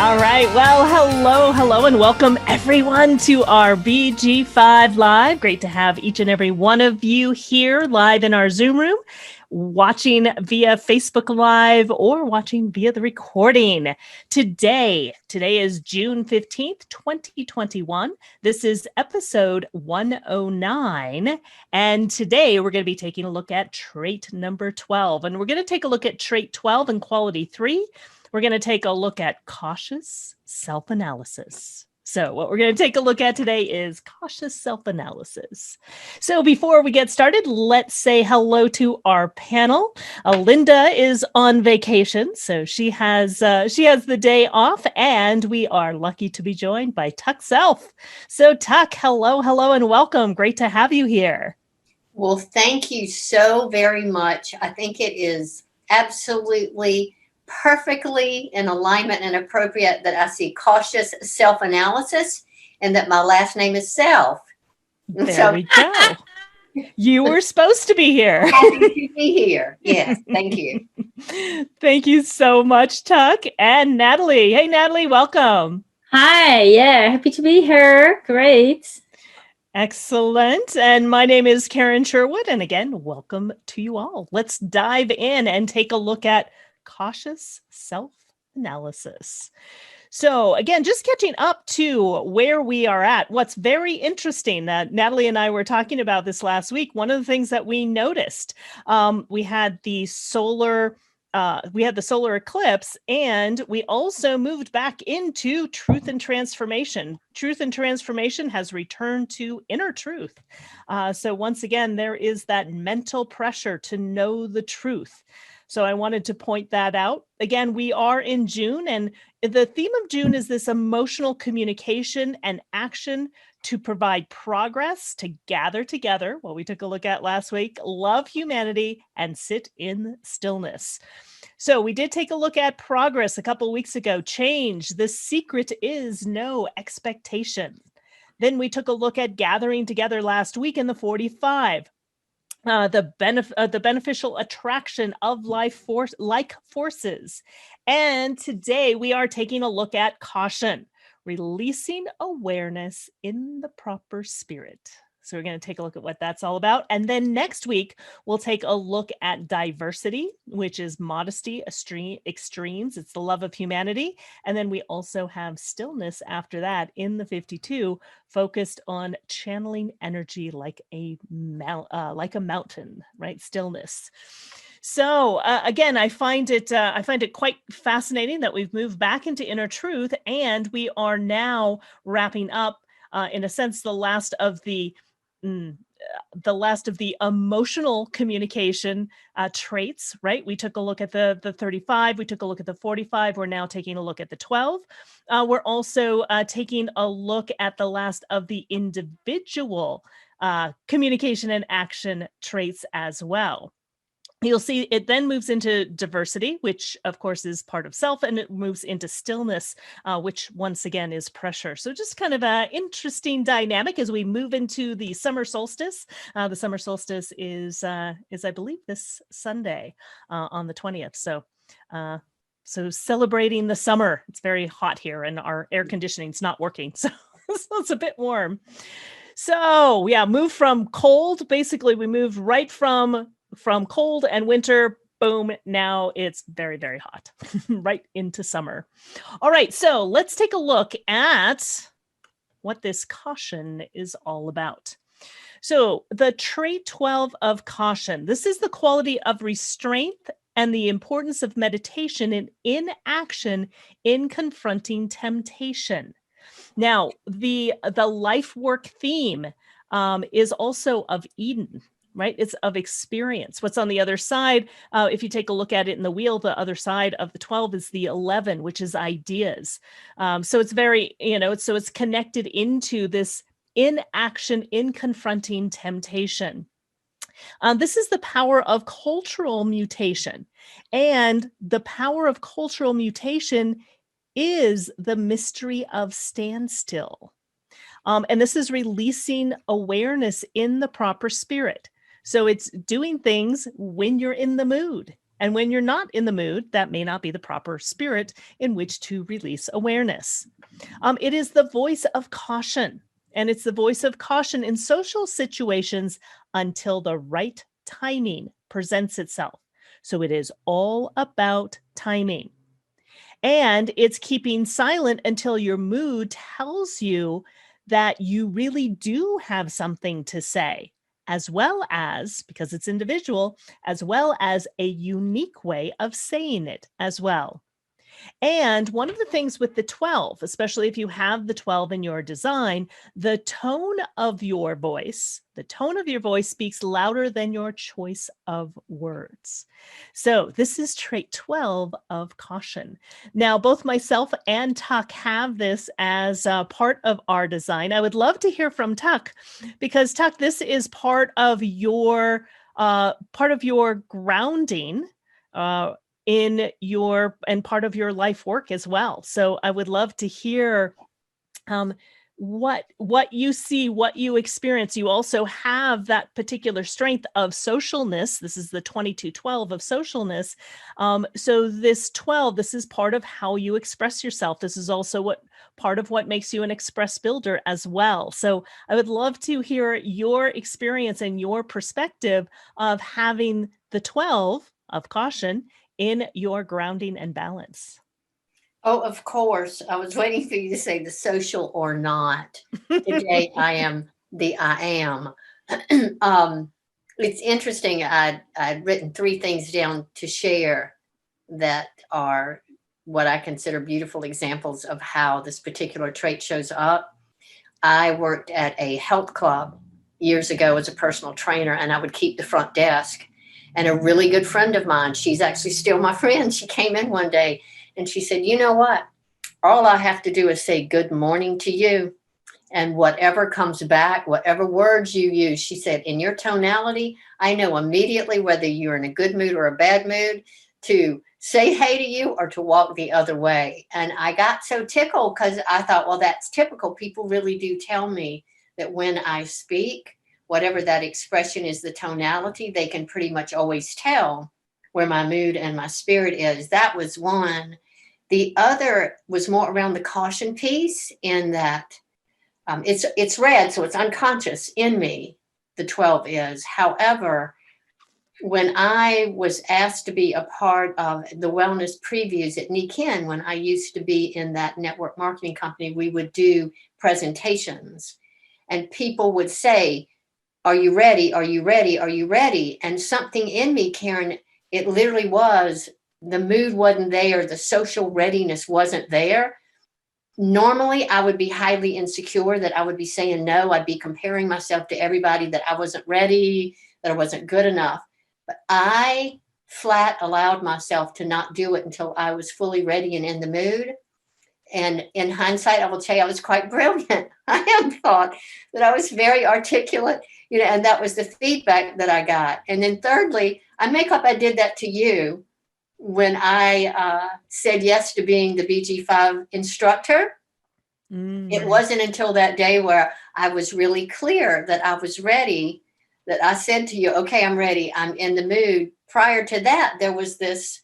All right. Well, hello, and welcome everyone to our BG5 Live. Great to have each and every one of you here live in our Zoom room, watching via Facebook Live or watching via the recording. Today is June 15th, 2021. This is episode 109. And today we're going to be taking a look at trait number 12. And we're going to take a look at trait 12 in quality 3. We're going to take a look at cautious self-analysis. So what we're going to take a look at today is cautious self-analysis. So before we get started, let's say hello to our panel. Linda is on vacation, so she has the day off, and we are lucky to be joined by Tuck Self. So Tuck, hello, and welcome. Great to have you here. Well, thank you so very much. I think it is absolutely perfectly in alignment and appropriate that I see cautious self-analysis and that my last name is Self. There we go. You were supposed to be here. Happy to be here. Yes, thank you. Thank you so much, Tuck. And Natalie. Hey, Natalie, welcome. Hi, yeah, happy to be here. Great. Excellent. And my name is Karen Sherwood. And again, welcome to you all. Let's dive in and take a look at cautious self-analysis. So again, just catching up to where we are at. What's very interesting that Natalie and I were talking about this last week. One of the things that we noticed, we had the solar eclipse, and we also moved back into truth and transformation. Truth and transformation has returned to inner truth. So once again, there is that mental pressure to know the truth. So I wanted to point that out. Again, we are in June, and the theme of June is this emotional communication and action to provide progress, to gather together, what we took a look at last week, love humanity, and sit in stillness. So we did take a look at progress a couple of weeks ago. Change, the secret is no expectation. Then we took a look at gathering together last week in the 45. The beneficial attraction of like forces. And today we are taking a look at caution, releasing awareness in the proper spirit. So we're going to take a look at what that's all about. And then next week, we'll take a look at diversity, which is modesty, extremes. It's the love of humanity. And then we also have stillness after that in the 52, focused on channeling energy like a mountain, right? Stillness. So again, I find it quite fascinating that we've moved back into inner truth, and we are now wrapping up, in a sense, the last of the emotional communication traits, right? We took a look at the 35, we took a look at the 45, we're now taking a look at the 12. We're also taking a look at the last of the individual communication and action traits as well. You'll see it then moves into diversity, which of course is part of self, and it moves into stillness, which once again is pressure. So just kind of an interesting dynamic as we move into the summer solstice. The summer solstice is I believe, this Sunday on the 20th. So celebrating the summer. It's very hot here, and our air conditioning's not working, so it's a bit warm. So yeah, move from cold. Basically, we moved right from cold and winter, boom, now it's very, very hot, right into summer. All right, so let's take a look at what this caution is all about. So the trait 12 of caution, this is the quality of restraint and the importance of meditation and inaction in confronting temptation. Now, the life work theme is also of Eden, right? It's of experience. What's on the other side, if you take a look at it in the wheel, the other side of the 12 is the 11, which is ideas. So it's very, so it's connected into this inaction in confronting temptation. This is the power of cultural mutation. And the power of cultural mutation is the mystery of standstill. And this is releasing awareness in the proper spirit. So it's doing things when you're in the mood. And when you're not in the mood, that may not be the proper spirit in which to release awareness. It is the voice of caution, and it's the voice of caution in social situations until the right timing presents itself. So it is all about timing. And it's keeping silent until your mood tells you that you really do have something to say, as well as, because it's individual, as well as a unique way of saying it as well. And one of the things with the 12, especially if you have the 12 in your design, the tone of your voice, speaks louder than your choice of words. So this is trait 12 of caution. Now, both myself and Tuck have this as part of our design. I would love to hear from Tuck, because Tuck, this is part of your grounding in your and part of your life work as well. So I would love to hear what you see, what you experience. You also have that particular strength of socialness. This is the 2212 of socialness. So this 12, this is part of how you express yourself. This is also part of what makes you an express builder as well. So I would love to hear your experience and your perspective of having the 12 of caution in your grounding and balance. Oh, of course. I was waiting for you to say the social or not. Today I am the I am. It's interesting. I'd written 3 things down to share that are what I consider beautiful examples of how this particular trait shows up. I worked at a health club years ago as a personal trainer, and I would keep the front desk. And a really good friend of mine, she's actually still my friend, she came in one day and she said, you know what? All I have to do is say good morning to you. And whatever comes back, whatever words you use, she said, in your tonality, I know immediately whether you're in a good mood or a bad mood to say hey to you or to walk the other way. And I got so tickled because I thought, well, that's typical. People really do tell me that when I speak, whatever that expression is, the tonality, they can pretty much always tell where my mood and my spirit is. That was one. The other was more around the caution piece, in that it's red, so it's unconscious in me, the 12 is. However, when I was asked to be a part of the wellness previews at Niken, when I used to be in that network marketing company, we would do presentations and people would say, are you ready? Are you ready? Are you ready? And something in me, Karen, it literally was, the mood wasn't there. The social readiness wasn't there. Normally, I would be highly insecure that I would be saying no. I'd be comparing myself to everybody, that I wasn't ready, that I wasn't good enough. But I flat allowed myself to not do it until I was fully ready and in the mood. And in hindsight, I will tell you, I was quite brilliant. I have thought that I was very articulate, and that was the feedback that I got. And then thirdly, I did that to you when I said yes to being the BG5 instructor. It wasn't until that day where I was really clear that I was ready, that I said to you, okay, I'm ready. I'm in the mood. Prior to that, there was this,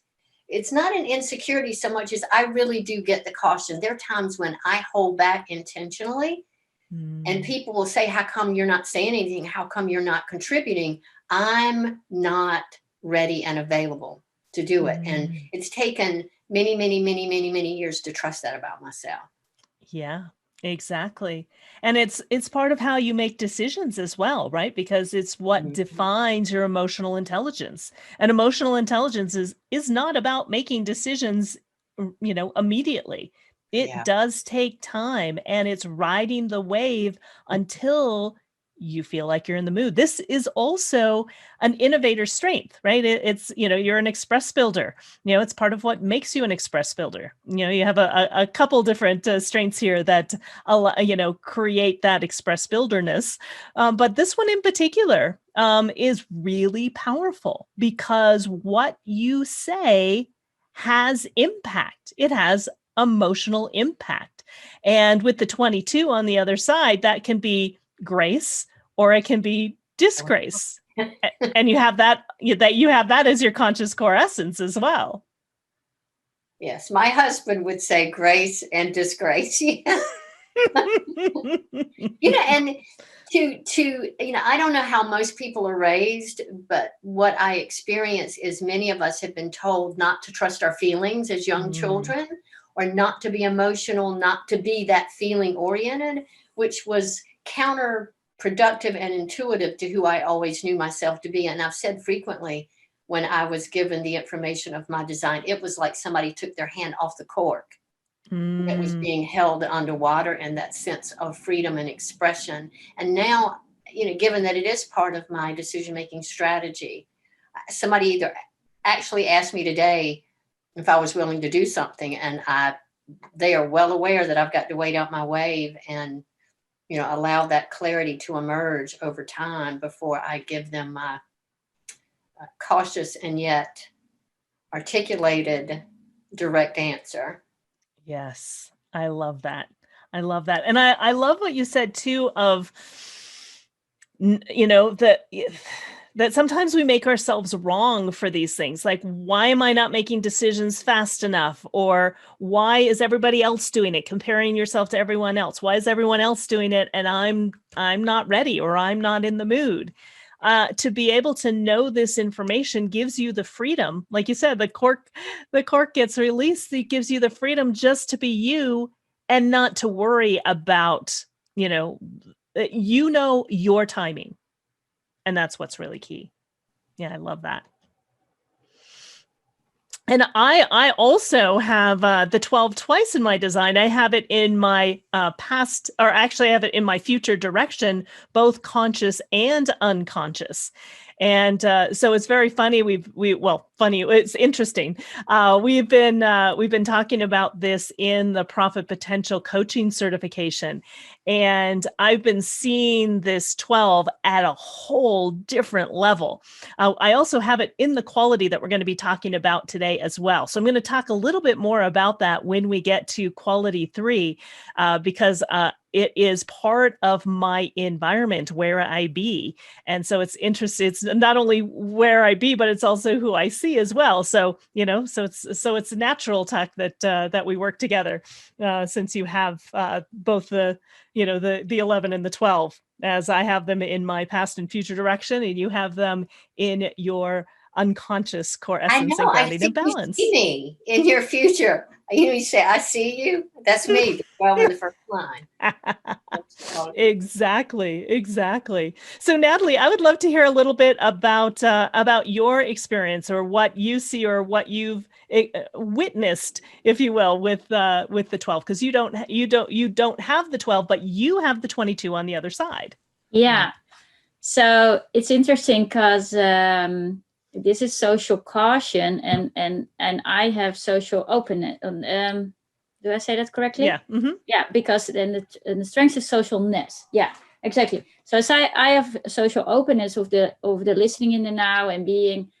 it's not an insecurity so much as I really do get the caution. There are times when I hold back intentionally and people will say, how come you're not saying anything? How come you're not contributing? I'm not ready and available to do it. And it's taken many, many, many, many, many years to trust that about myself. Yeah, exactly. And it's part of how you make decisions as well, right? Because it's what defines your emotional intelligence. And emotional intelligence is not about making decisions, immediately. It does take time, and it's riding the wave until you feel like you're in the mood. This is also an innovator's strength, right? It's, you're an express builder. It's part of what makes you an express builder. You have a couple different strengths here that, create that express builderness. But this one in particular is really powerful because what you say has impact. It has emotional impact. And with the 22 on the other side, that can be grace or it can be disgrace. And you have that as your conscious core essence as well. Yes, my husband would say grace and disgrace. And I don't know how most people are raised, but what I experience is many of us have been told not to trust our feelings as young children, or not to be emotional, not to be that feeling oriented, which was counterproductive and intuitive to who I always knew myself to be. And I've said frequently, when I was given the information of my design, it was like somebody took their hand off the cork that was being held underwater, and that sense of freedom and expression. And now, given that it is part of my decision-making strategy, somebody either actually asked me today if I was willing to do something, and they are well aware that I've got to wait out my wave and, allow that clarity to emerge over time before I give them my cautious and yet articulated direct answer. Yes, I love that. I love that. And I love what you said too of, that sometimes we make ourselves wrong for these things. Like, why am I not making decisions fast enough? Or why is everybody else doing it? Comparing yourself to everyone else. Why is everyone else doing it and I'm not ready, or I'm not in the mood? To be able to know this information gives you the freedom. Like you said, the cork gets released. It gives you the freedom just to be you and not to worry about, your timing. And that's what's really key. Yeah, I love that. And I also have the 12 twice in my design. I have it in my past, or actually I have it in my future direction, both conscious and unconscious. And so it's very funny. It's interesting. We've been talking about this in the Profit Potential Coaching Certification. And I've been seeing this 12 at a whole different level. I also have it in the quality that we're going to be talking about today as well. So I'm going to talk a little bit more about that when we get to quality 3, because it is part of my environment where I be. And so it's interesting. It's not only where I be, but it's also who I see as well. So, so it's natural, Tuck, that we work together, since you have both the 11 and the 12, as I have them in my past and future direction, and you have them in your unconscious core essence and grounding and balance. You see me in your future. You say, I see you. That's me, the 12 in the first line. Exactly. So Natalie, I would love to hear a little bit about your experience, or what you see, or what you've witnessed, if you will, with the 12, because you don't have the 12, but you have the 22 on the other side. Yeah. So it's interesting because this is social caution, and I have social openness. Do I say that correctly? Yeah. Mm-hmm. Yeah, because then the strength is socialness. Yeah, exactly. So I have social openness of the listening in the now and being.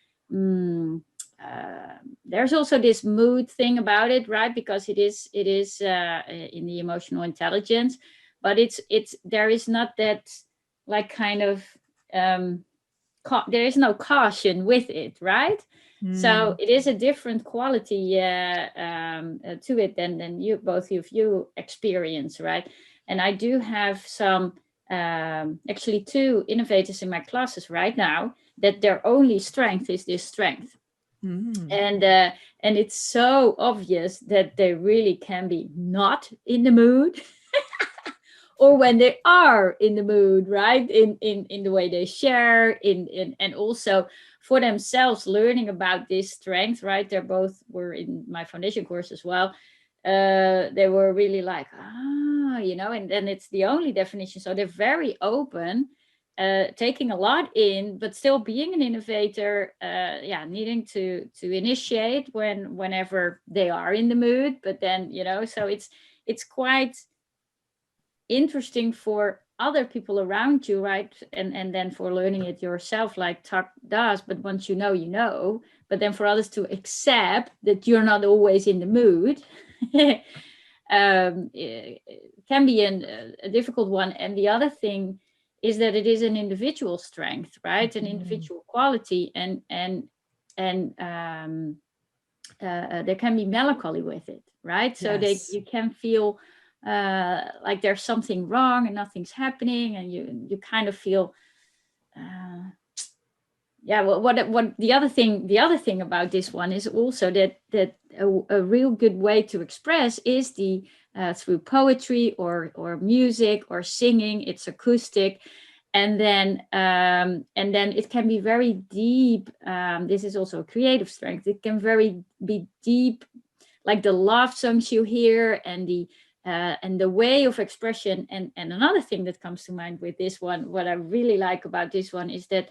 There's also this mood thing about it, right? Because it is in the emotional intelligence, but it's there is not that like kind of there is no caution with it, right? So it is a different quality to it than both of you experience, right? And I do have some actually 2 innovators in my classes right now that their only strength is this strength. And it's so obvious that they really can be not in the mood. Or when they are in the mood, right? In the way they share, and also for themselves learning about this strength, right? They both were in my foundation course as well. They were really like, and then it's the only definition. So they're very open, taking a lot in, but still being an innovator, needing to initiate whenever they are in the mood. But then, so it's quite interesting for other people around you, right? And then for learning it yourself, like Tuck does. But once you know, but then for others to accept that you're not always in the mood, it can be a difficult one. And the other thing is that it is an individual strength, right? An individual quality, and there can be melancholy with it, right? So Yes. you can feel like there's something wrong and nothing's happening, and you kind of feel yeah. What the other thing about this one is also that a real good way to express is the through poetry or music or singing. It's acoustic, and then it can be very deep. This is also a creative strength. It can be deep, like the love songs you hear, and the way of expression. And another thing that comes to mind with this one, what I really like about this one, is that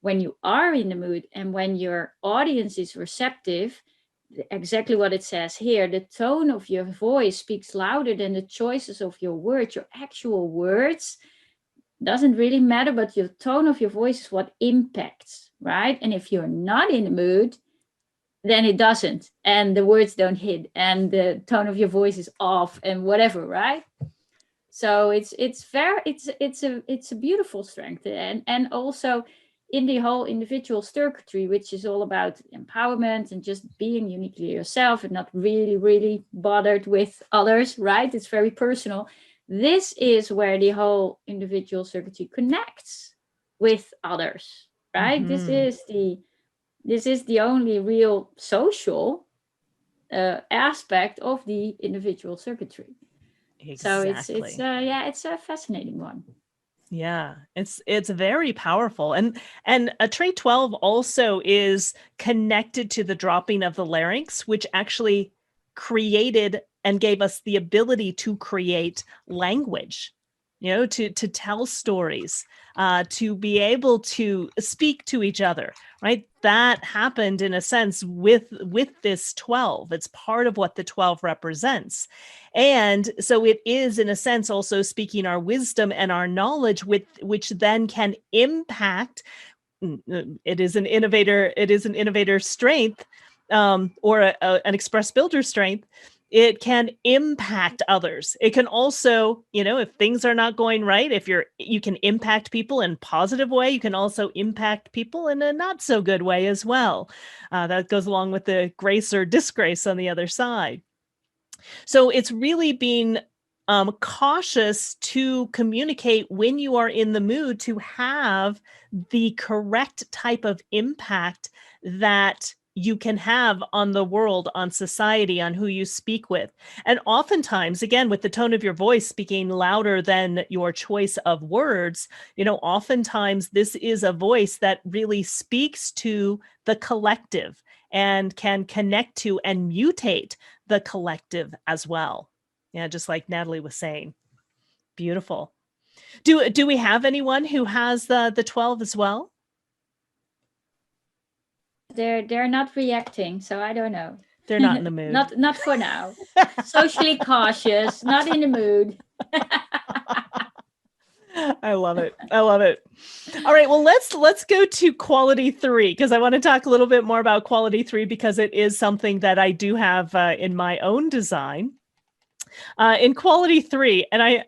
when you are in the mood and when your audience is receptive, exactly what it says here, the tone of your voice speaks louder than the choices of your words. Your actual words doesn't really matter, but your tone of your voice is what impacts, right? And if you're not in the mood, then it doesn't, and the words don't hit, and the tone of your voice is off, and whatever, right? So it's a beautiful strength, and also in the whole individual circuitry, which is all about empowerment and just being uniquely yourself and not really bothered with others, right? It's very personal. This is where the whole individual circuitry connects with others, right? This is the only real social aspect of the individual circuitry. So it's it's a fascinating one. Yeah, it's very powerful. And a trait 12 also is connected to the dropping of the larynx, which actually created and gave us the ability to create language, to tell stories, to be able to speak to each other, right? That happened in a sense with this 12. It's part of what the 12 represents. And so it is, in a sense, also speaking our wisdom and our knowledge, which then can impact. It is an innovator strength, or an express builder strength. It can impact others. It can also, if things are not going right, you can impact people in a positive way. You can also impact people in a not so good way as well. That goes along with the grace or disgrace on the other side. So it's really being cautious to communicate when you are in the mood to have the correct type of impact that you can have on the world, on society, on who you speak with. And oftentimes, again, with the tone of your voice speaking louder than your choice of words, oftentimes this is a voice that really speaks to the collective and can connect to and mutate the collective as well. Yeah, just like Natalie was saying. Beautiful. Do we have anyone who has the 12 as well? They're not reacting, so I don't know. They're not in the mood. not for now. Socially cautious, not in the mood. I love it. All right, well, let's go to quality 3, because I want to talk a little bit more about quality 3, because it is something that I do have in my own design. In quality 3, and I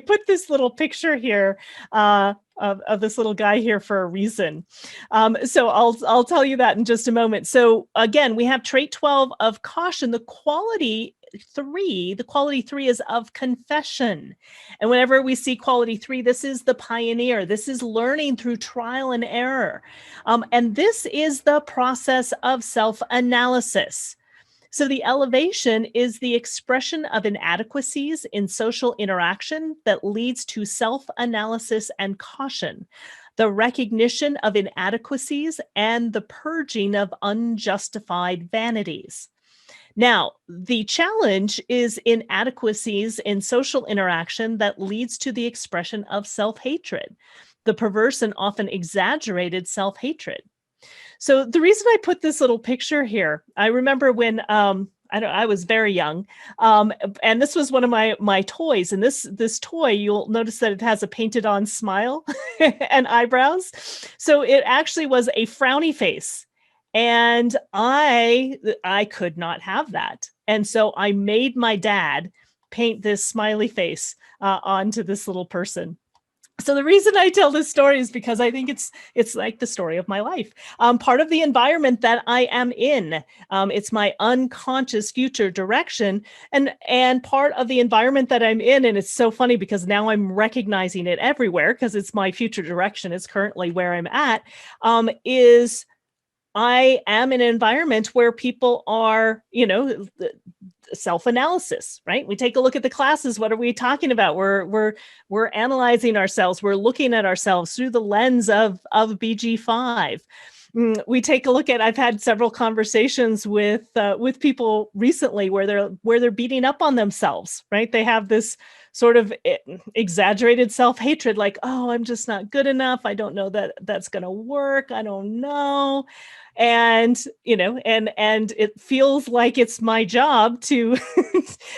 put this little picture here of this little guy here for a reason. So I'll tell you that in just a moment. So again, we have trait 12 of caution. The quality 3 is of confession. And whenever we see quality 3, this is the pioneer. This is learning through trial and error. And this is the process of self-analysis. So the elevation is the expression of inadequacies in social interaction that leads to self-analysis and caution, the recognition of inadequacies, and the purging of unjustified vanities. Now, the challenge is inadequacies in social interaction that leads to the expression of self-hatred, the perverse and often exaggerated self-hatred. So the reason I put this little picture here, I remember when I was very young, and this was one of my toys. And this toy, you'll notice that it has a painted on smile and eyebrows. So it actually was a frowny face, and I could not have that. And so I made my dad paint this smiley face onto this little person. So the reason I tell this story is because I think it's like the story of my life. Part of the environment that I am in, it's my unconscious future direction, and part of the environment that I'm in, and it's so funny because now I'm recognizing it everywhere because it's my future direction. It's currently where I'm at. Is I am in an environment where people are, self-analysis, right? We take a look at the classes. What are we talking about? We're analyzing ourselves. We're looking at ourselves through the lens of BG5. We take a look at. I've had several conversations with people recently where they're beating up on themselves, right? They have this sort of exaggerated self-hatred, like, oh, I'm just not good enough. I don't know that that's going to work. I don't know. And and it feels like it's my job to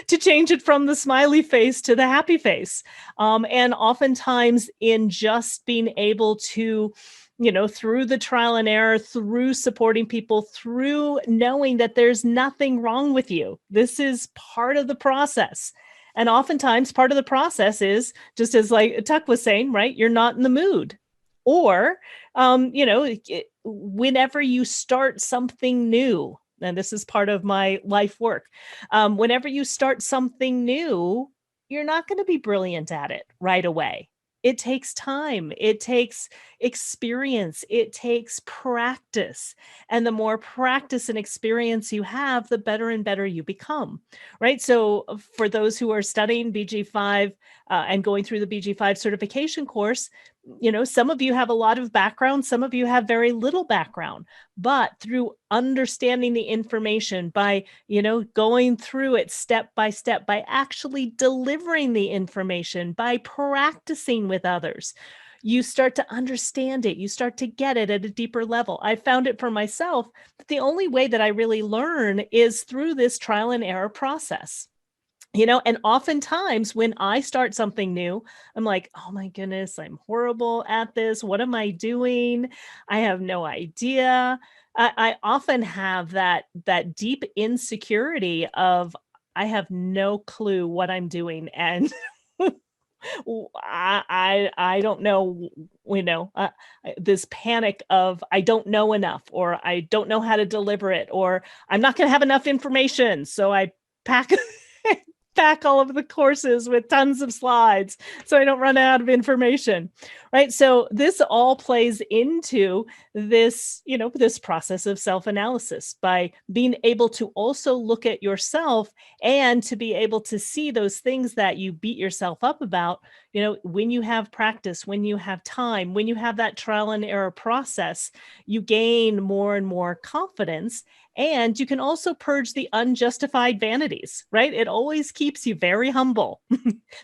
to change it from the smiley face to the happy face. And oftentimes in just being able to, through the trial and error, through supporting people, through knowing that there's nothing wrong with you, this is part of the process. And oftentimes part of the process is just as like Tuck was saying, right? You're not in the mood. Or, whenever you start something new, and this is part of my life work, whenever you start something new, you're not going to be brilliant at it right away. It takes time. It takes experience. It takes practice. And the more practice and experience you have, the better and better you become, right? So for those who are studying BG5 and going through the BG5 certification course, some of you have a lot of background, some of you have very little background, but through understanding the information, by, going through it step, by actually delivering the information, by practicing with others, you start to understand it. You start to get it at a deeper level. I found it for myself that the only way that I really learn is through this trial and error process. And oftentimes when I start something new, I'm like, oh my goodness, I'm horrible at this. What am I doing? I have no idea. I often have that deep insecurity of I have no clue what I'm doing. And I don't know, this panic of I don't know enough, or I don't know how to deliver it, or I'm not going to have enough information. So I pack back all of the courses with tons of slides so I don't run out of information, right? So this all plays into this, this process of self-analysis, by being able to also look at yourself and to be able to see those things that you beat yourself up about. When you have practice, when you have time, when you have that trial and error process, you gain more and more confidence. And you can also purge the unjustified vanities, right? It always keeps you very humble.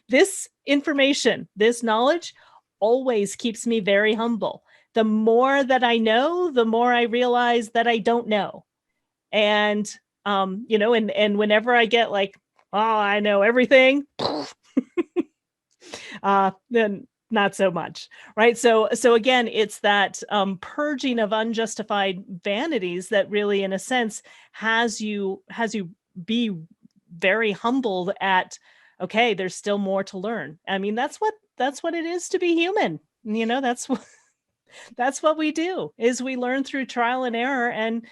This information, this knowledge always keeps me very humble. The more that I know, the more I realize that I don't know. And, and whenever I get like, oh, I know everything, then not so much, right? So again, it's that purging of unjustified vanities that really, in a sense, has you be very humbled at, okay, there's still more to learn. I mean, that's what it is to be human. That's what we do, is we learn through trial and error. And,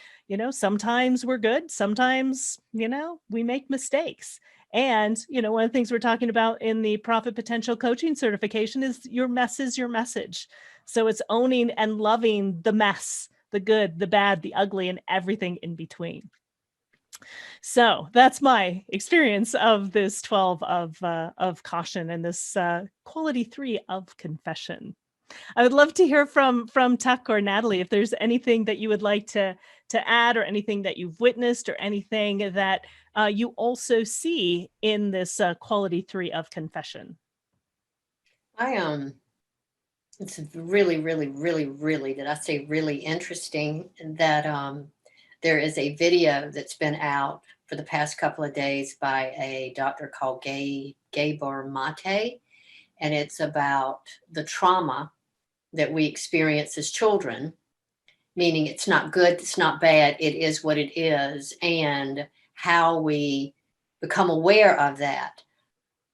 sometimes we're good. Sometimes, we make mistakes. And, one of the things we're talking about in the Profit Potential Coaching certification is your mess is your message. So it's owning and loving the mess, the good, the bad, the ugly, and everything in between. So that's my experience of this 12 of caution and this quality 3 of confession. I would love to hear from Tuck or Natalie if there's anything that you would like to add, or anything that you've witnessed, or anything that you also see in this quality 3 of confession. It's really, really, really, really, did I say really interesting that there is a video that's been out for the past couple of days by a doctor called Gabor Mate, and it's about the trauma that we experience as children, meaning it's not good, it's not bad, it is what it is, and how we become aware of that.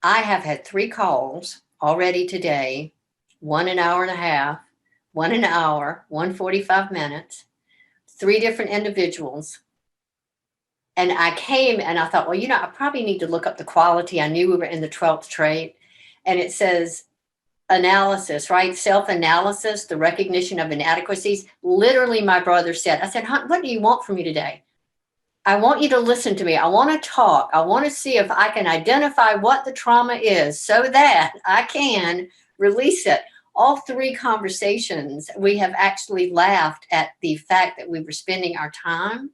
I have had 3 calls already today one an hour and a half, one an hour, 145 minutes, 3 different individuals. And I came and I thought, well, I probably need to look up the quality. I knew we were in the 12th trait. And it says analysis, right? Self-analysis, the recognition of inadequacies. Literally, my brother said, I said, "Hunt, what do you want from me today? I want you to listen to me. I want to talk. I want to see if I can identify what the trauma is so that I can release it." All 3 conversations, we have actually laughed at the fact that we were spending our time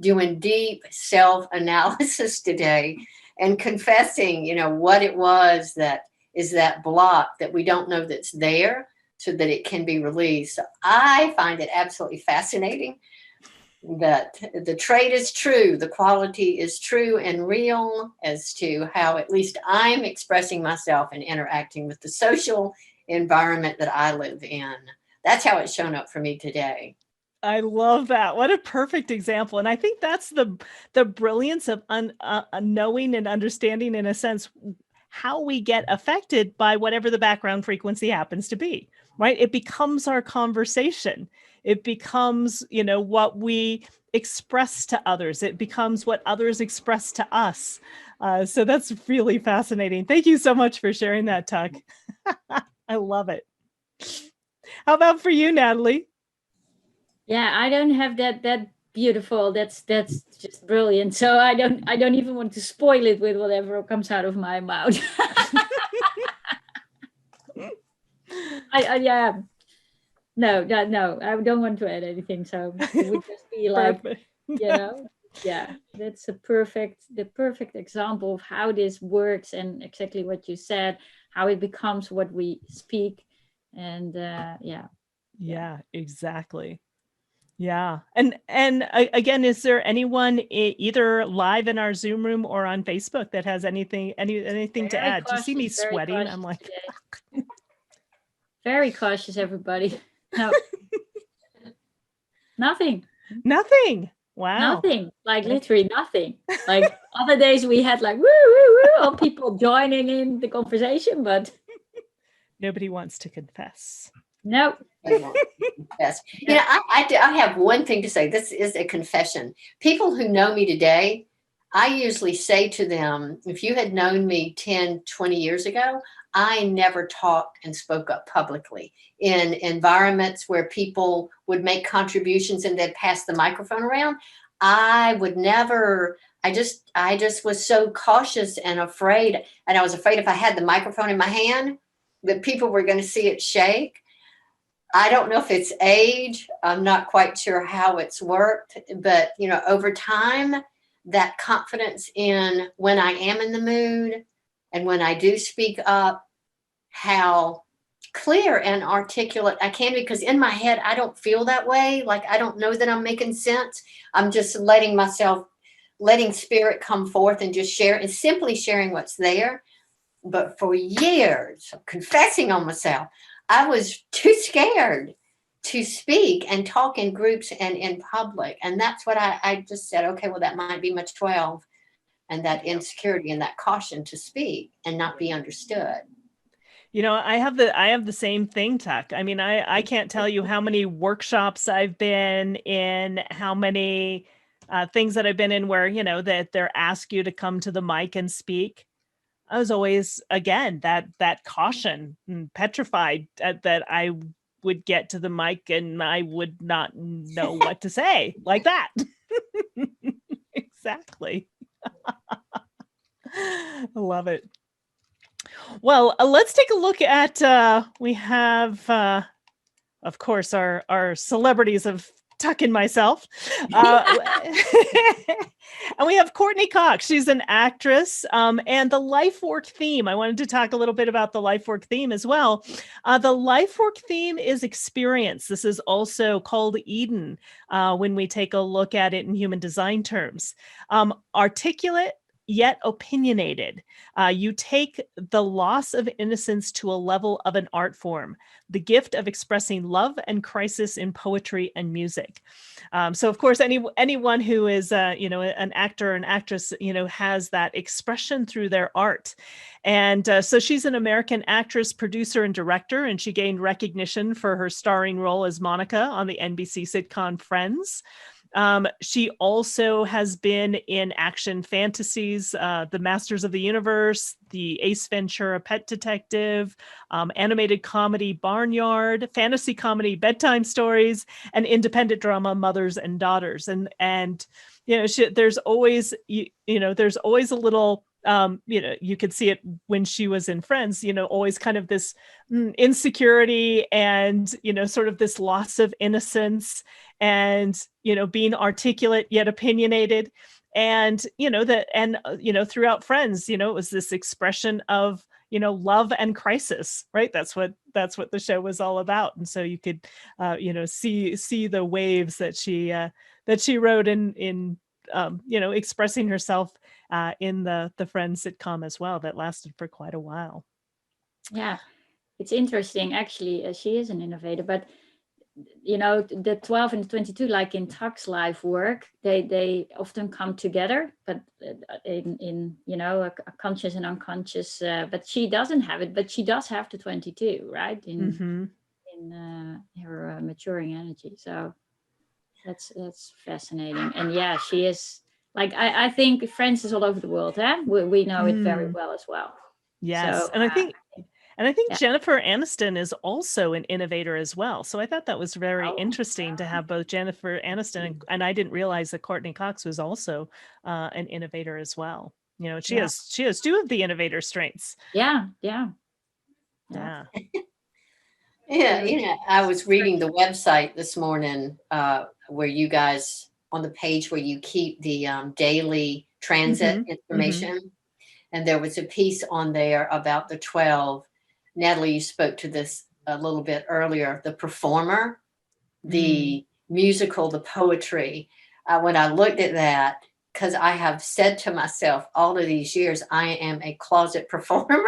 doing deep self-analysis today and confessing, what it was that is that block that we don't know that's there so that it can be released. So I find it absolutely fascinating that the trait is true, the quality is true and real as to how at least I'm expressing myself and interacting with the social environment that I live in. That's how it's shown up for me today. I love that. What a perfect example. And I think that's the brilliance of knowing and understanding, in a sense, how we get affected by whatever the background frequency happens to be, right? It becomes our conversation. It becomes, what we express to others. It becomes what others express to us. So that's really fascinating. Thank you so much for sharing that, Tuck. I love it. How about for you, Natalie? Yeah, I don't have that beautiful. That's just brilliant. So I don't even want to spoil it with whatever comes out of my mouth. Yeah. No, I don't want to add anything. So it would just be like, yeah, that's the perfect example of how this works, and exactly what you said, how it becomes what we speak. And yeah, exactly. Yeah. And again, is there anyone either live in our Zoom room or on Facebook that has anything to add? Do you see me sweating? I'm like, very cautious, everybody. No. Nothing. Wow. Nothing. Like literally nothing. Like other days we had like woo woo woo, all people joining in the conversation, but nobody wants to confess. No. Yes. I have one thing to say. This is a confession. People who know me today, I usually say to them, if you had known me 10, 20 years ago, I never talked and spoke up publicly in environments where people would make contributions and they'd pass the microphone around. I would never, I just was so cautious and afraid. And I was afraid if I had the microphone in my hand, that people were going to see it shake. I don't know if it's age. I'm not quite sure how it's worked, but over time, that confidence in when I am in the mood and when I do speak up, how clear and articulate I can be, because in my head, I don't feel that way. Like, I don't know that I'm making sense. I'm just letting spirit come forth and just share and simply sharing what's there. But for years, confessing on myself, I was too scared to speak and talk in groups and in public. And that's what I just said, okay, well, that might be my 12, and that insecurity and that caution to speak and not be understood. I have the same thing, Tuck. I mean, I can't tell you how many workshops I've been in, how many things that I've been in where, that they're asked you to come to the mic and speak. I was always, again, that caution, petrified that I would get to the mic and I would not know what to say like that. Exactly. I love it. Well, let's take a look at, we have, of course, our celebrities of Tuck and myself. And we have Courtney Cox. She's an actress, and the life work theme. I wanted to talk a little bit about the life work theme as well. The life work theme is experience. This is also called Eden when we take a look at it in human design terms. Articulate, yet opinionated. You take the loss of innocence to a level of an art form, the gift of expressing love and crisis in poetry and music. So, of course, anyone who is, an actor or an actress, has that expression through their art. And so she's an American actress, producer, and director, and she gained recognition for her starring role as Monica on the NBC sitcom Friends. She also has been in action fantasies, The Masters of the Universe, the Ace Ventura Pet Detective, animated comedy Barnyard, fantasy comedy Bedtime Stories, and independent drama Mothers and Daughters. And there's always there's always a little. You could see it when she was in Friends, always kind of this insecurity and, sort of this loss of innocence and, being articulate yet opinionated. And, throughout Friends, it was this expression of, love and crisis, right? That's what the show was all about. And so you could, see the waves that she wrote in expressing herself in the Friends sitcom as well, that lasted for quite a while. Yeah, it's interesting. Actually, she is an innovator, but the 12 and the 22, like in Tuck's life work, they often come together, but in a conscious and unconscious. But she doesn't have it, but she does have the 22, right? In her maturing energy. So that's fascinating. And yeah, she is. Like, I think Friends is all over the world, huh? We know it very well as well. Yes. So, and I think Jennifer Aniston is also an innovator as well. So I thought that was very interesting to have both Jennifer Aniston and I didn't realize that Courtney Cox was also an innovator as well. She has two of the innovator strengths. Yeah. Yeah, I was reading the website this morning where you guys, on the page where you keep the daily transit information. And there was a piece on there about the 12. Natalie, you spoke to this a little bit earlier, the performer, the musical, the poetry. When I looked at that, because I have said to myself all of these years, I am a closet performer.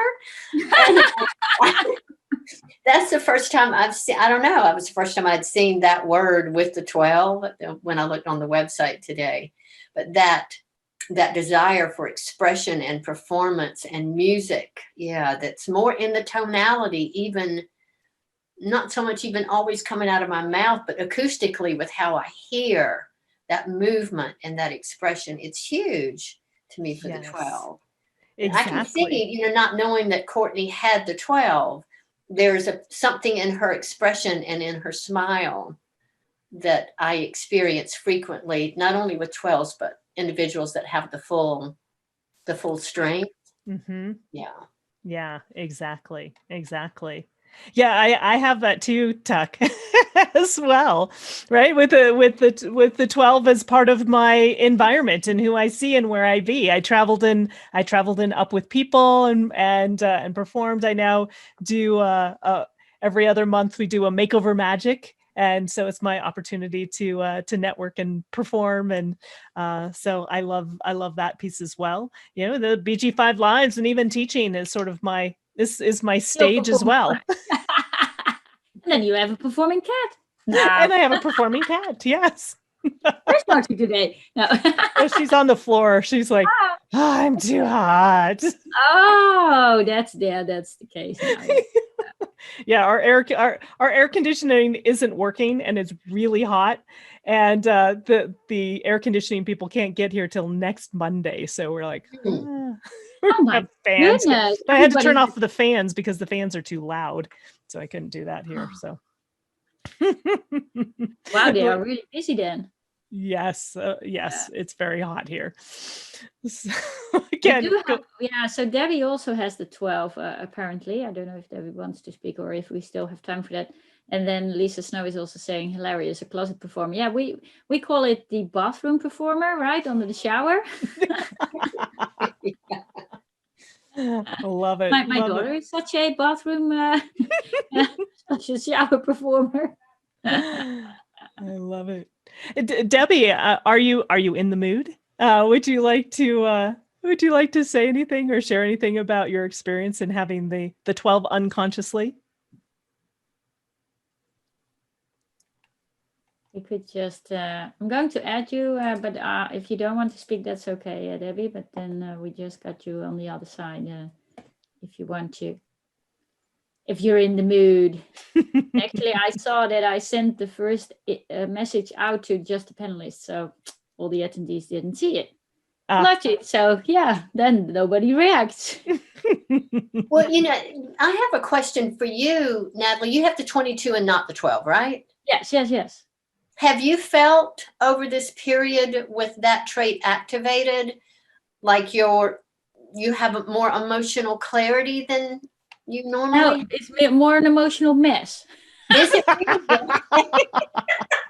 That's the first time I've seen, I don't know, it was the first time I'd seen that word with the 12 when I looked on the website today. But that desire for expression and performance and music, that's more in the tonality, even not so much even always coming out of my mouth, but acoustically with how I hear that movement and that expression. It's huge to me for the 12. Exactly. I can see, not knowing that Courtney had the 12, there's something in her expression and in her smile that I experience frequently, not only with 12s, but individuals that have the full strength. Yeah, exactly. Yeah, I have that too, Tuck, as well, right? With the 12 as part of my environment and who I see and where I be. I traveled in Up With People and performed. I now do every other month we do a makeover magic. And so it's my opportunity to network and perform, and so I love that piece as well. The BG5 lives and even teaching is sort of my stage as well. And then you have a performing cat. And I have a performing cat. Yes. Where's Marty today? No. She's on the floor. She's like, I'm too hot. Oh, that's the case now. Yeah, our air conditioning isn't working and it's really hot, and the air conditioning people can't get here till next Monday. So we're like, oh my fans. goodness! I had to turn off the fans because the fans are too loud, so I couldn't do that here. So wow, they are really busy then. Yes, it's very hot here. So, so Debbie also has the 12, apparently. I don't know if Debbie wants to speak or if we still have time for that. And then Lisa Snow is also saying, hilarious, a closet performer. Yeah, we call it the bathroom performer, right? Under the shower. I love it. My daughter is such a bathroom, such a shower performer. I love it. Debbie, are you in the mood? Would you like to Would you like to say anything or share anything about your experience in having the 12 unconsciously? You could just, I'm going to add you, but if you don't want to speak, that's okay, Debbie, but then we just got you on the other side if you want to, if you're in the mood. Actually, I saw that I sent the first message out to just the panelists, so all the attendees didn't see it. Logic. So yeah, then nobody reacts. Well, I have a question for you, Natalie. You have the 22 and not the 12, right? Yes. Have you felt over this period with that trait activated, like you have more emotional clarity than you normally? No, it's more an emotional mess. Is it?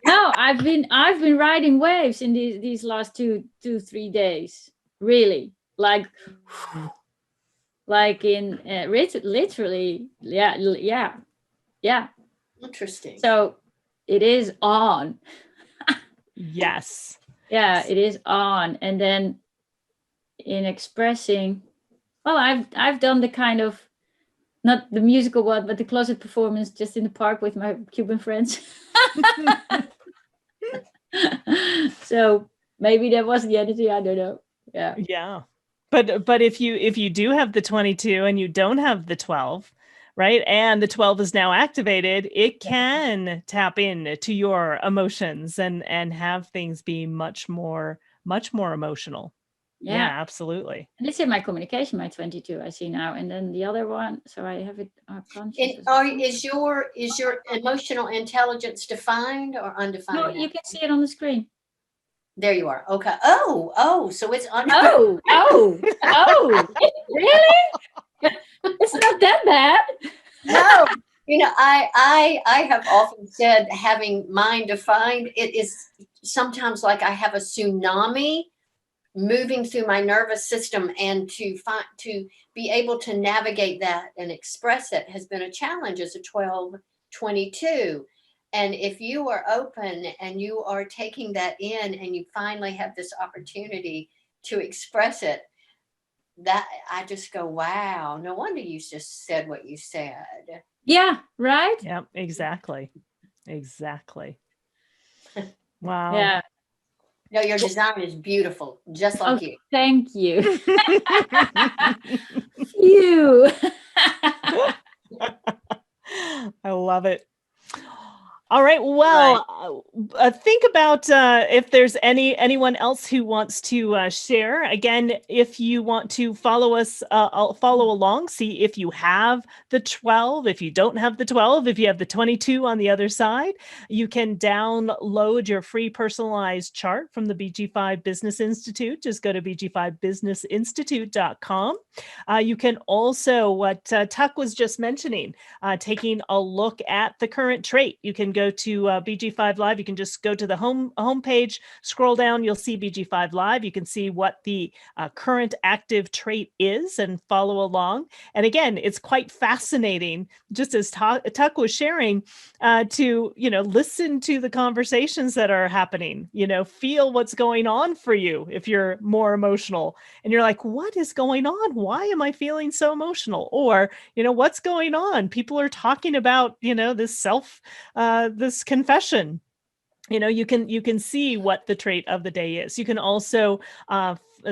No, I've been riding waves in these last 3 days. Really, like in literally, yeah. Interesting. So it is on. Yes. Yeah, it is on. And then in expressing, well, I've done the kind of, not the musical one, but the closet performance just in the park with my Cuban friends. So maybe that was the energy. I don't know. Yeah. But if you do have the 22 and you don't have the 12, right? And the 12 is now activated, it can tap into your emotions and have things be much more emotional. Yeah, absolutely. And it's in my communication, my 22 I see now, and then the other one. So I have it conscious. Is your emotional intelligence defined or undefined? No, you can see it on the screen. There you are. Okay. Oh, so it's on. Oh, really? It's not that bad. No, I have often said having mine defined, it is sometimes like I have a tsunami moving through my nervous system, and to be able to navigate that and express it has been a challenge as a 12/22. And if you are open and you are taking that in and you finally have this opportunity to express it, that I just go, wow, no wonder you just said what you said. Yeah, right? Yeah, exactly. Wow. Yeah. No, your design is beautiful, just like you. Thank you. Phew. I love it. All right. Well, think about if there's anyone else who wants to share. Again, if you want to follow us, follow along, see if you have the 12. If you don't have the 12, if you have the 22 on the other side, you can download your free personalized chart from the BG5 Business Institute. Just go to bg5businessinstitute.com. You can also, what Tuck was just mentioning, taking a look at the current trait. You can go to BG5 Live. You can just go to the home page, scroll down, you'll see BG5 Live. You can see what the current active trait is and follow along. And again, it's quite fascinating, just as Tuck was sharing, to listen to the conversations that are happening, feel what's going on for you if you're more emotional and you're like, what is going on? Why am I feeling so emotional? Or, what's going on? People are talking about, this confession. You can see what the trait of the day is. You can also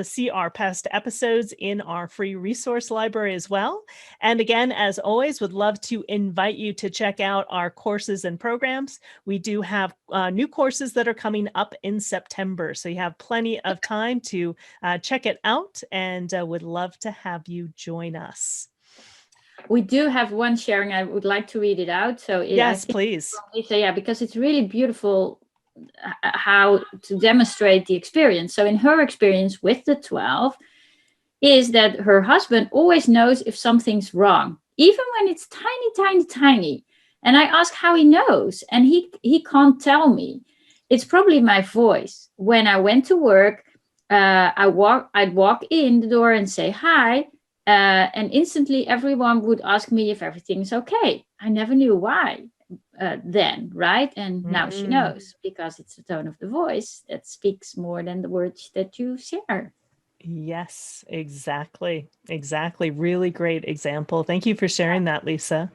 see our past episodes in our free resource library as well. And again, as always, would love to invite you to check out our courses and programs. We do have new courses that are coming up in September, so you have plenty of time to check it out, and would love to have you join us. We do have one sharing. I would like to read it out. So yes, please. Lisa, yeah, because it's really beautiful how to demonstrate the experience. So in her experience with the 12 is that her husband always knows if something's wrong, even when it's tiny. And I ask how he knows, and he can't tell me. It's probably my voice. When I went to work, I'd walk in the door and say hi. And instantly everyone would ask me if everything's okay. I never knew why then, right? And now she knows, because it's the tone of the voice that speaks more than the words that you share. Yes, exactly. Exactly. Really great example. Thank you for sharing that, Lisa.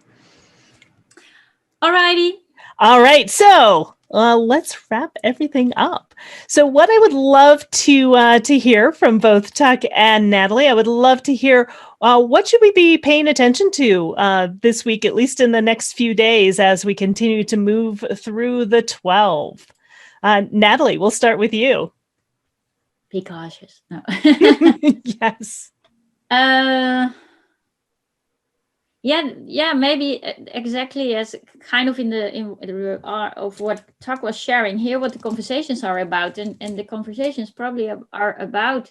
Alrighty. All right, so let's wrap everything up. So, what I would love to hear from both Tuck and Natalie, I would love to hear what should we be paying attention to this week, at least in the next few days, as we continue to move through the 12. Natalie, we'll start with you. Be cautious. No. Yes. Yeah, maybe exactly as kind of in the of what Tuck was sharing here, what the conversations are about, and the conversations probably are about,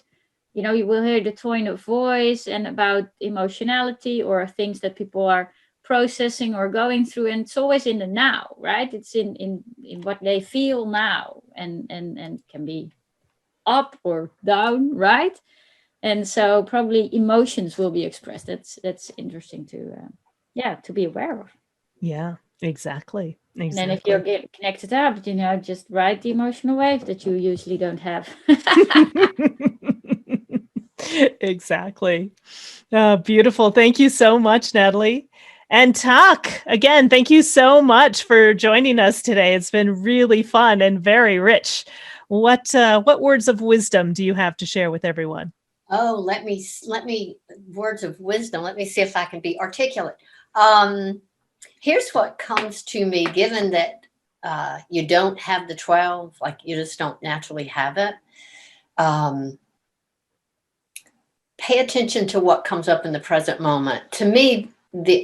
you will hear the tone of voice and about emotionality or things that people are processing or going through, and it's always in the now, right? It's in what they feel now, and can be up or down, right? And so probably emotions will be expressed. That's interesting to be aware of. Yeah, exactly. And then if you're getting connected up, just ride the emotional wave that you usually don't have. Exactly. Beautiful. Thank you so much, Natalie. And Tuck, again, thank you so much for joining us today. It's been really fun and very rich. What words of wisdom do you have to share with everyone? Oh, let me words of wisdom. Let me see if I can be articulate. Here's what comes to me, given that you don't have the 12, like you just don't naturally have it. Pay attention to what comes up in the present moment. To me,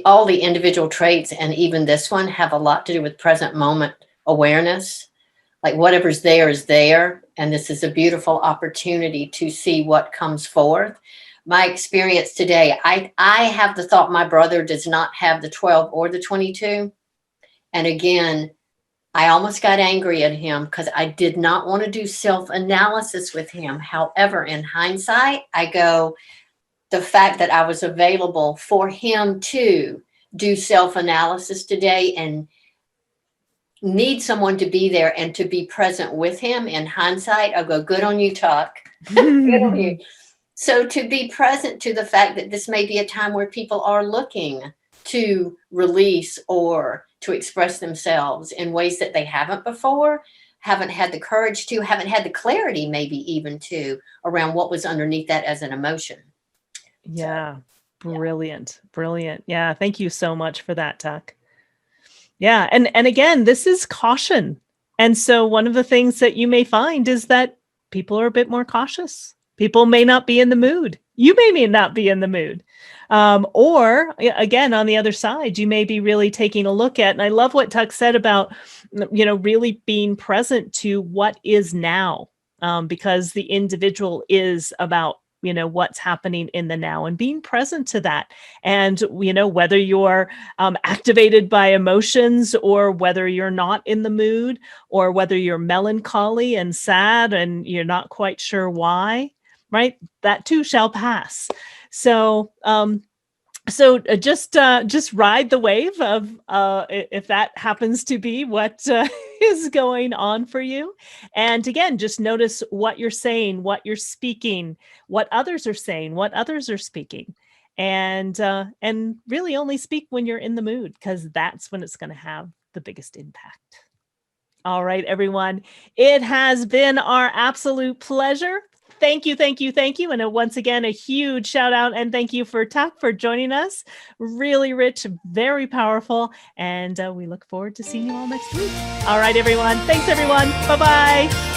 all the individual traits and even this one have a lot to do with present moment awareness. Like whatever's there is there. And this is a beautiful opportunity to see what comes forth. My experience today, I have the thought my brother does not have the 12 or the 22. And again, I almost got angry at him because I did not want to do self-analysis with him. However, in hindsight, I go, the fact that I was available for him to do self-analysis today and need someone to be there and to be present with him, in hindsight, I'll go, good on you, Tuck. Good on you. So to be present to the fact that this may be a time where people are looking to release or to express themselves in ways that they haven't before, haven't had the courage to, haven't had the clarity maybe even to, around what was underneath that as an emotion. Yeah. Brilliant. Brilliant. Yeah. Thank you so much for that, Tuck. Yeah. And again, this is caution. And so one of the things that you may find is that people are a bit more cautious. People may not be in the mood. You may not be in the mood. Or again, on the other side, you may be really taking a look at, and I love what Tuck said about, really being present to what is now, because the individual is about, what's happening in the now and being present to that. And, whether you're activated by emotions or whether you're not in the mood or whether you're melancholy and sad and you're not quite sure why, right? That too shall pass. So, just ride the wave of if that happens to be what is going on for you. And again, just notice what you're saying, what you're speaking, what others are saying, what others are speaking. And really only speak when you're in the mood, because that's when it's going to have the biggest impact. All right, everyone. It has been our absolute pleasure. Thank you, thank you, thank you. And once again, a huge shout out and thank you for Tuck for joining us. Really rich, very powerful. And we look forward to seeing you all next week. All right, everyone. Thanks, everyone. Bye-bye.